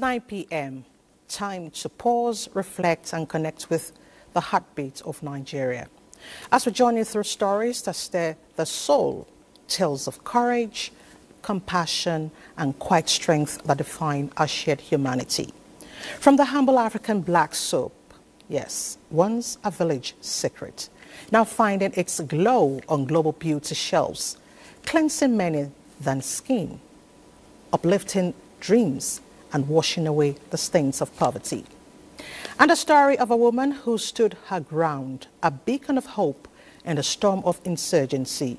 9 p.m. Time to pause, reflect, and connect with the heartbeat of Nigeria. As we journey through stories that stir the soul, tales of courage, compassion, and quiet strength that define our shared humanity. From the humble African black soap, yes, once a village secret, now finding its glow on global beauty shelves, cleansing many than skin, uplifting dreams, and washing away the stains of poverty. And the story of a woman who stood her ground, a beacon of hope in a storm of insurgency.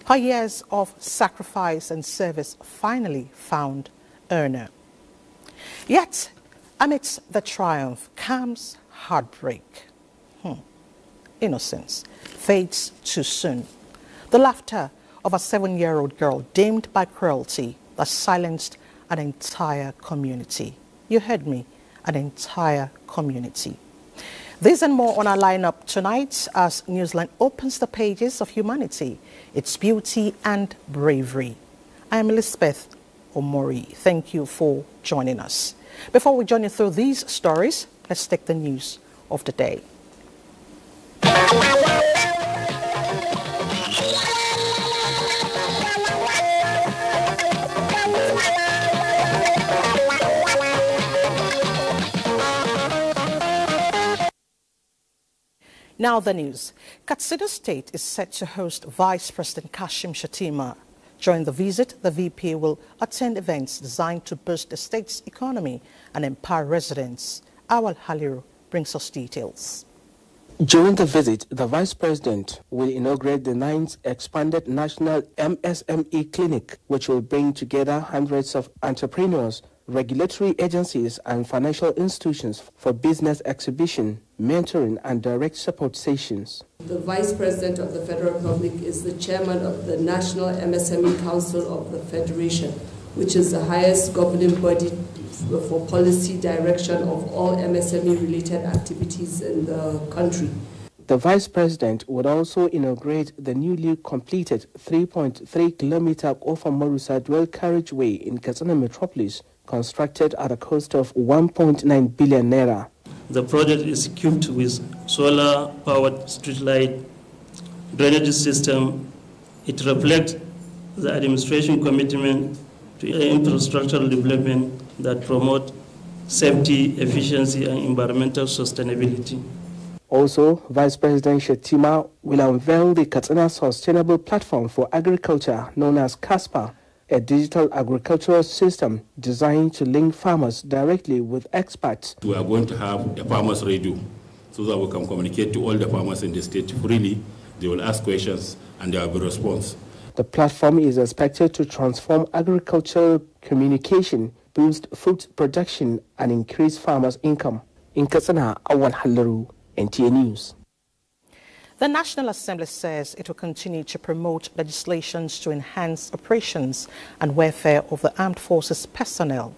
Her years of sacrifice and service finally found earner. Yet, amidst the triumph comes heartbreak. Innocence fades too soon. The laughter of a 7-year-old girl dimmed by cruelty that silenced an entire community. You heard me, an entire community. This and more on our lineup tonight as Newsline opens the pages of humanity, its beauty and bravery. I am Elizabeth Omori. Thank you for joining us. Before we journey through these stories, let's take the news of the day. Now the news. Katsina State is set to host Vice President Kashim Shettima. During the visit, the VP will attend events designed to boost the state's economy and empower residents. Awal Haliru brings us details. During the visit, the Vice President will inaugurate the 9th expanded National MSME Clinic, which will bring together hundreds of entrepreneurs, regulatory agencies and financial institutions for business exhibition, mentoring and direct support sessions. The Vice President of the Federal Republic is the Chairman of the National MSME Council of the Federation, which is the highest governing body for policy direction of all MSME-related activities in the country. The Vice President would also inaugurate the newly completed 3.3-kilometer Ofa-Marusa dual carriageway in Katsina Metropolis, constructed at a cost of 1.9 billion naira. The project is equipped with solar-powered street light, drainage system. It reflects the administration commitment to infrastructural development that promote safety, efficiency, and environmental sustainability. Also, Vice President Shettima will unveil the Katsina Sustainable Platform for Agriculture, known as CASPA, a digital agricultural system designed to link farmers directly with experts. We are going to have a farmers radio so that we can communicate to all the farmers in the state freely. They will ask questions and there will be response. The platform is expected to transform agricultural communication, boost food production, and increase farmers' income. In Katsina, Awal Haliru, NTA News. The National Assembly says it will continue to promote legislations to enhance operations and welfare of the armed forces personnel.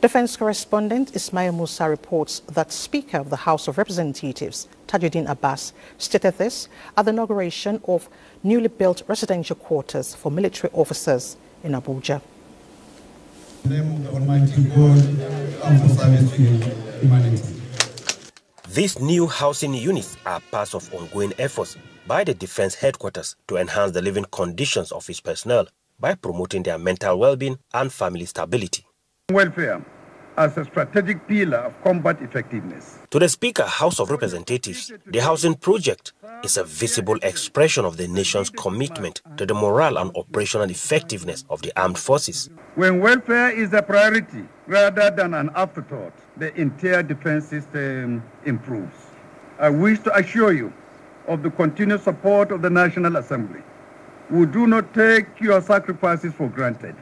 Defense correspondent Ismail Musa reports that Speaker of the House of Representatives, Tajuddin Abbas, stated this at the inauguration of newly built residential quarters for military officers in Abuja. In the name of the Almighty God, I'm for service to humanity. These new housing units are part of ongoing efforts by the Defense Headquarters to enhance the living conditions of its personnel by promoting their mental well-being and family stability. Welfare as a strategic pillar of combat effectiveness. To the Speaker, House of Representatives, the housing project is a visible expression of the nation's commitment to the morale and operational effectiveness of the armed forces. When welfare is a priority rather than an afterthought, the entire defense system improves. I wish to assure you of the continued support of the National Assembly. We do not take your sacrifices for granted.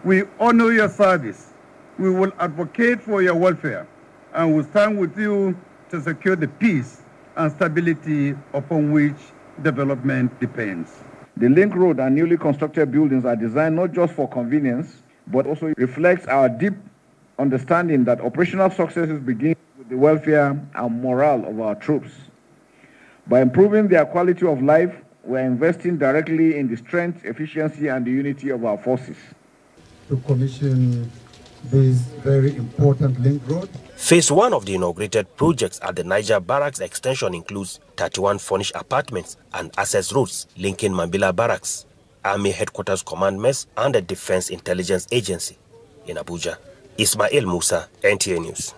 We honor your service. We will advocate for your welfare and will stand with you to secure the peace and stability upon which development depends. The link road and newly constructed buildings are designed not just for convenience, but also reflects our deep understanding that operational successes begin with the welfare and morale of our troops. By improving their quality of life, we are investing directly in the strength, efficiency, and the unity of our forces. To commission this very important link road. Phase 1 of the inaugurated projects at the Niger Barracks extension includes 31 furnished apartments and access roads linking Mambila Barracks, Army Headquarters Command Mess, and the Defense Intelligence Agency in Abuja. Ismail Musa, NTA News.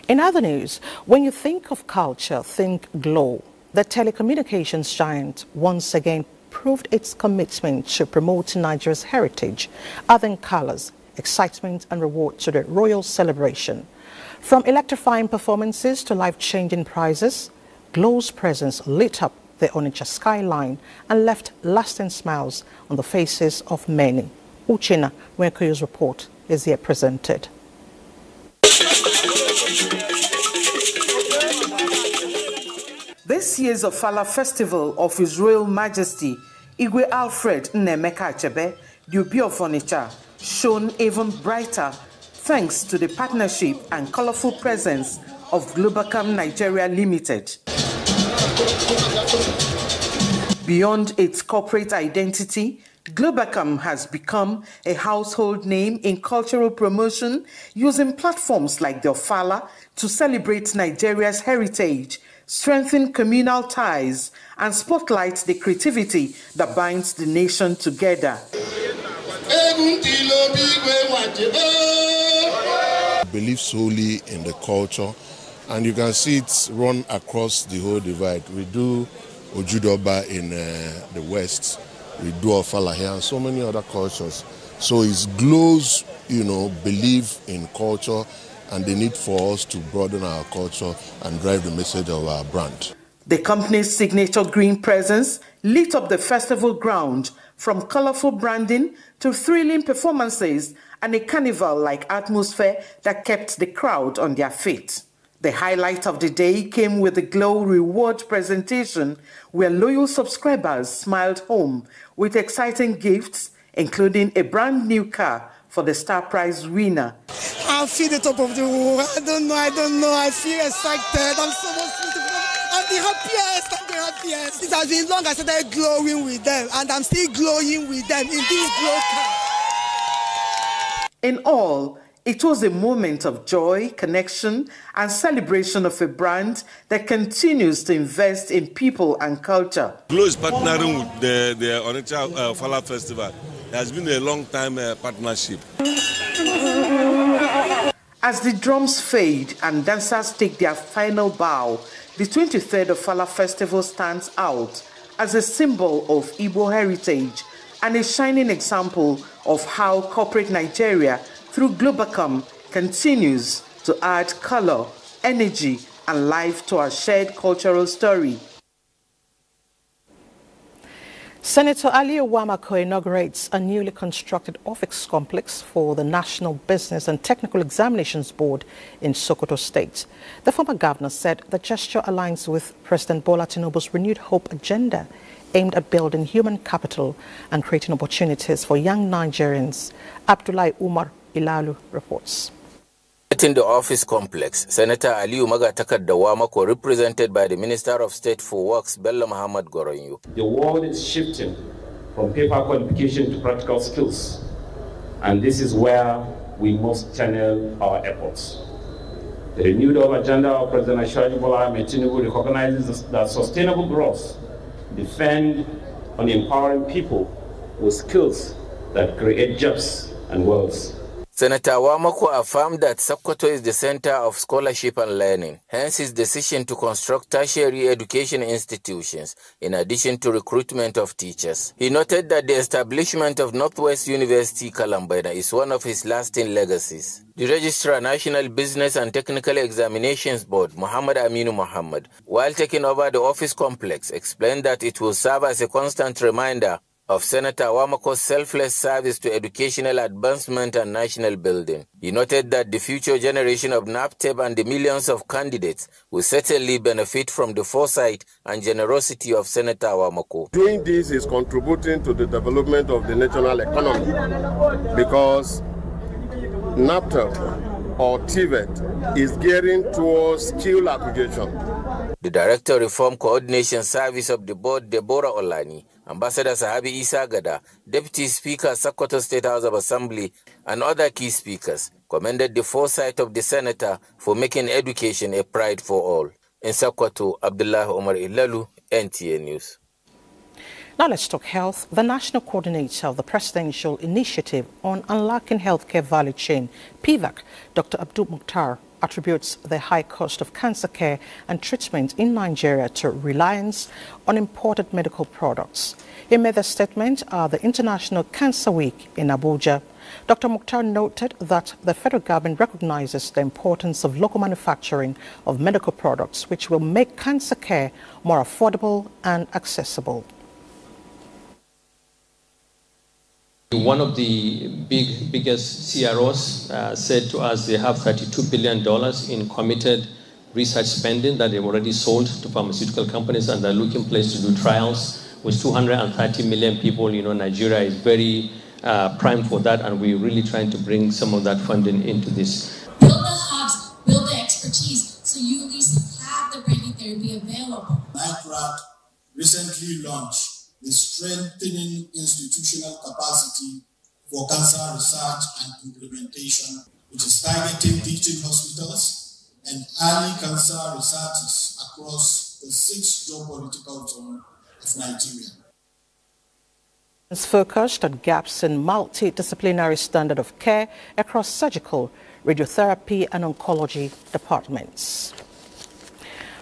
In other news, when you think of culture, think Glow. The telecommunications giant once again proved its commitment to promoting Nigeria's heritage, adding colors, excitement and reward to the royal celebration. From electrifying performances to life-changing prizes, Glow's presence lit up the Onitsha skyline and left lasting smiles on the faces of many. Uchenna Nwekoyo's report is here presented. This year's Ofala Festival of His Royal Majesty Igwe Alfred Nnemeka Achebe, the Obi of Onitsha, shone even brighter thanks to the partnership and colorful presence of Globacom Nigeria Limited. Beyond its corporate identity, Globacom has become a household name in cultural promotion, using platforms like the Ofala to celebrate Nigeria's heritage, strengthen communal ties, and spotlight the creativity that binds the nation together. Believe solely in the culture, and you can see it's run across the whole divide. We do Ojudoba in the west, we do Ofala here, and so many other cultures. So it's Glow's, belief in culture and the need for us to broaden our culture and drive the message of our brand. The company's signature green presence lit up the festival ground, from colorful branding to thrilling performances and a carnival-like atmosphere that kept the crowd on their feet. The highlight of the day came with the Glow reward presentation, where loyal subscribers smiled home with exciting gifts, including a brand new car for the Star Prize winner. I feel the top of the world. I don't know. I feel excited. I'm so much beautiful. I'm the happiest. It has been long I started glowing with them, and I'm still glowing with them in this glow car. In all, it was a moment of joy, connection, and celebration of a brand that continues to invest in people and culture. Glow is partnering with the Onitsha Ofala Festival. It has been a long-time partnership. As the drums fade and dancers take their final bow, the 23rd Ofala Festival stands out as a symbol of Igbo heritage and a shining example of how corporate Nigeria, through Globacom, continues to add color, energy, and life to our shared cultural story. Senator Aliyu Wamako inaugurates a newly constructed office complex for the National Business and Technical Examinations Board in Sokoto State. The former governor said the gesture aligns with President Bola Tinubu's renewed hope agenda aimed at building human capital and creating opportunities for young Nigerians. Abdullahi Umar Ilalu reports. In the office complex, Senator Aliyu Magatakar Wamako, represented by the Minister of State for Works, Bello Muhammad Goronyu. The world is shifting from paper qualification to practical skills, and this is where we must channel our efforts. The renewed agenda of President Asiwaju Bola Ahmed Tinubu recognizes that sustainable growth depends on empowering people with skills that create jobs and wealth. Senator Wamako affirmed that Sokoto is the center of scholarship and learning, hence his decision to construct tertiary education institutions, in addition to recruitment of teachers. He noted that the establishment of Northwest University Kalambana is one of his lasting legacies. The Registrar National Business and Technical Examinations Board, Muhammad Aminu Muhammad, while taking over the office complex, explained that it will serve as a constant reminder of Senator Wamako's selfless service to educational advancement and national building. He noted that the future generation of NAPTEP and the millions of candidates will certainly benefit from the foresight and generosity of Senator Wamako. Doing this is contributing to the development of the national economy, because NAPTEP or TVET, is gearing towards skill acquisition. The Director of Reform Coordination Service of the Board, Deborah Olani, Ambassador Sahabi Isa Gada, Deputy Speaker, Sokoto State House of Assembly, and other key speakers commended the foresight of the Senator for making education a pride for all. In Sokoto, Abdullah Omar Ilalu, NTA News. Now let's talk health. The National Coordinator of the Presidential Initiative on Unlocking Healthcare Value Chain, PVAC, Dr. Abdul Mukhtar, attributes the high cost of cancer care and treatment in Nigeria to reliance on imported medical products. He made the statement at the International Cancer Week in Abuja. Dr. Mukhtar noted that the federal government recognizes the importance of local manufacturing of medical products, which will make cancer care more affordable and accessible. One of the biggest CROs said to us they have $32 billion in committed research spending that they've already sold to pharmaceutical companies, and they're looking places to do trials with 230 million people. You know, Nigeria is very primed for that, and we're really trying to bring some of that funding into this. Build the hubs, build the expertise, so you at least have the radiotherapy available. NICRAD recently launched the Strengthening Institutional Capacity for Cancer Research and Implementation, which is targeting teaching hospitals and early cancer researchers across the 6 geopolitical zones of Nigeria. It's focused on gaps in multidisciplinary standard of care across surgical, radiotherapy and oncology departments.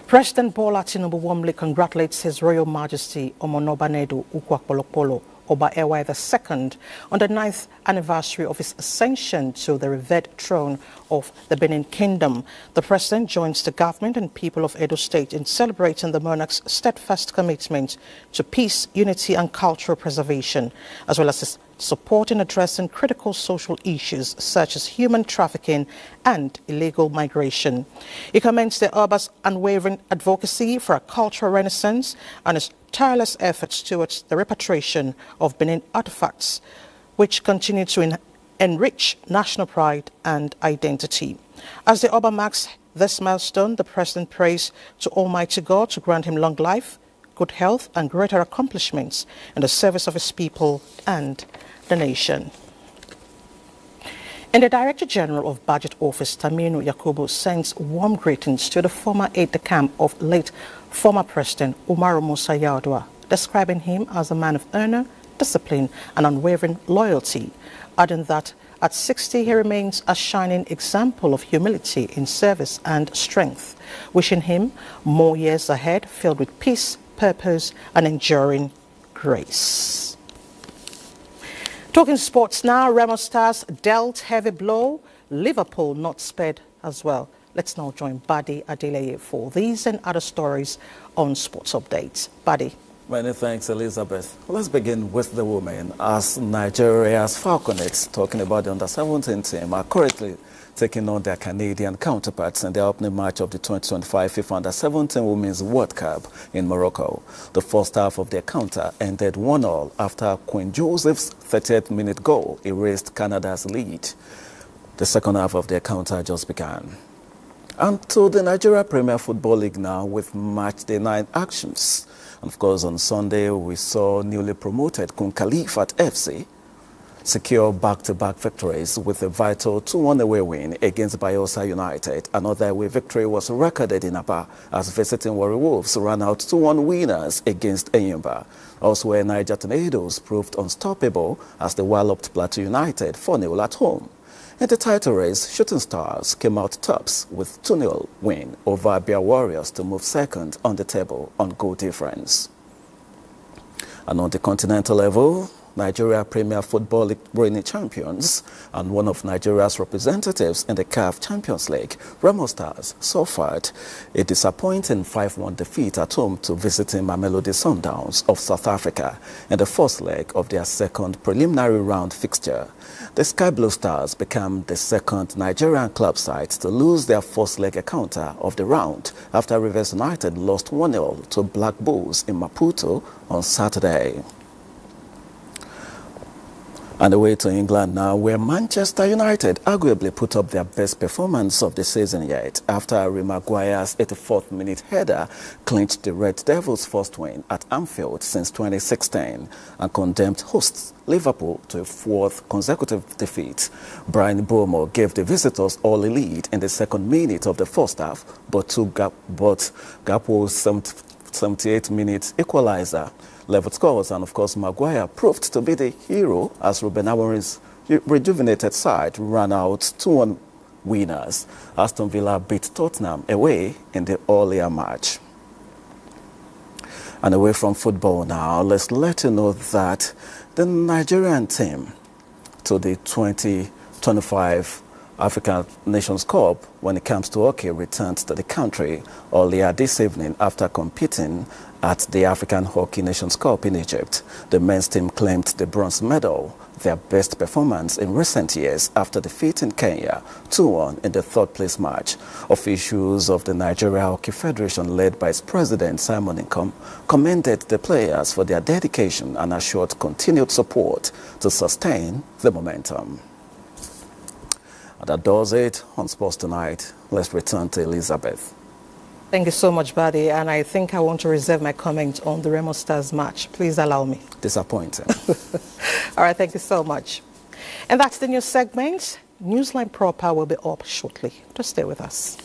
President Bola Tinubu warmly congratulates His Royal Majesty Omonobanedu Ukwakpolokpolo Oba Ewa II on the 9th anniversary of his ascension to the revered throne of the Benin Kingdom. The President joins the government and people of Edo State in celebrating the monarch's steadfast commitment to peace, unity and cultural preservation, as well as his support in addressing critical social issues such as human trafficking and illegal migration. He commends the Oba's unwavering advocacy for a cultural renaissance and his tireless efforts towards the repatriation of Benin artifacts, which continue to enrich national pride and identity. As the Oba marks this milestone, the President prays to Almighty God to grant him long life, good health and greater accomplishments in the service of his people and the nation. And the Director General of Budget Office, Taminu Yakubu, sends warm greetings to the former aide-de-camp of late former President Umaru Musa Yar'Adua, describing him as a man of honor, discipline and unwavering loyalty, adding that at 60 he remains a shining example of humility in service and strength, wishing him more years ahead filled with peace, purpose and enduring grace. Talking sports now, Remo Stars dealt heavy blow, Liverpool not spared as well. Let's now join Badi Adeleye for these and other stories on Sports Updates. Badi. Many thanks, Elizabeth. Let's begin with the women, as Nigeria's Falconets, talking about the under-17 team, are currently taking on their Canadian counterparts in the opening match of the 2025 FIFA Under-17 Women's World Cup in Morocco. The first half of the encounter ended 1-1 after Queen Joseph's 30th minute goal erased Canada's lead. The second half of the encounter just began. And to the Nigeria Premier Football League now with match day 9 actions. And of course, on Sunday, we saw newly promoted Kun Khalifat FC secure back-to-back victories with a vital 2-1 away win against Bayelsa United. Another away victory was recorded in Aba as visiting Warri Wolves ran out 2-1 winners against Enyimba. Elsewhere, Niger Tornadoes proved unstoppable as they walloped Plateau United 4-0 at home. In the title race, Shooting Stars came out tops with 2-0 win over Abia Warriors to move second on the table on goal difference. And on the continental level, Nigeria Premier Football League reigning champions and one of Nigeria's representatives in the CAF Champions League, Remo Stars, suffered a disappointing 5-1 defeat at home to visiting Mamelodi Sundowns of South Africa in the first leg of their second preliminary round fixture. The Sky Blue Stars became the second Nigerian club side to lose their first leg encounter of the round after Rivers United lost 1-0 to Black Bulls in Maputo on Saturday. And away to England now, where Manchester United arguably put up their best performance of the season yet after Harry Maguire's 84th-minute header clinched the Red Devils' first win at Anfield since 2016 and condemned hosts Liverpool to a fourth consecutive defeat. Brian Bomo gave the visitors all a lead in the second minute of the first half, but Gakpo's 78-minute equalizer leveled scores, and of course Maguire proved to be the hero as Ruben Amorim's rejuvenated side ran out 2-1 winners. Aston Villa beat Tottenham away in the earlier match. And away from football now, let's let you know that the Nigerian team to the 2025 African Nations Cup when it comes to hockey returned to the country earlier this evening after competing at the African Hockey Nations Cup in Egypt. The men's team claimed the bronze medal, their best performance in recent years after defeating Kenya 2-1 in the third-place match. Officials of the Nigeria Hockey Federation, led by its president Simon Nkom, commended the players for their dedication and assured continued support to sustain the momentum. And that does it on Sports Tonight. Let's return to Elizabeth. Thank you so much, Buddy. And I think I want to reserve my comment on the Remo Stars match. Please allow me. Disappointing. All right, thank you so much. And that's the news segment. Newsline Proper will be up shortly. Just stay with us.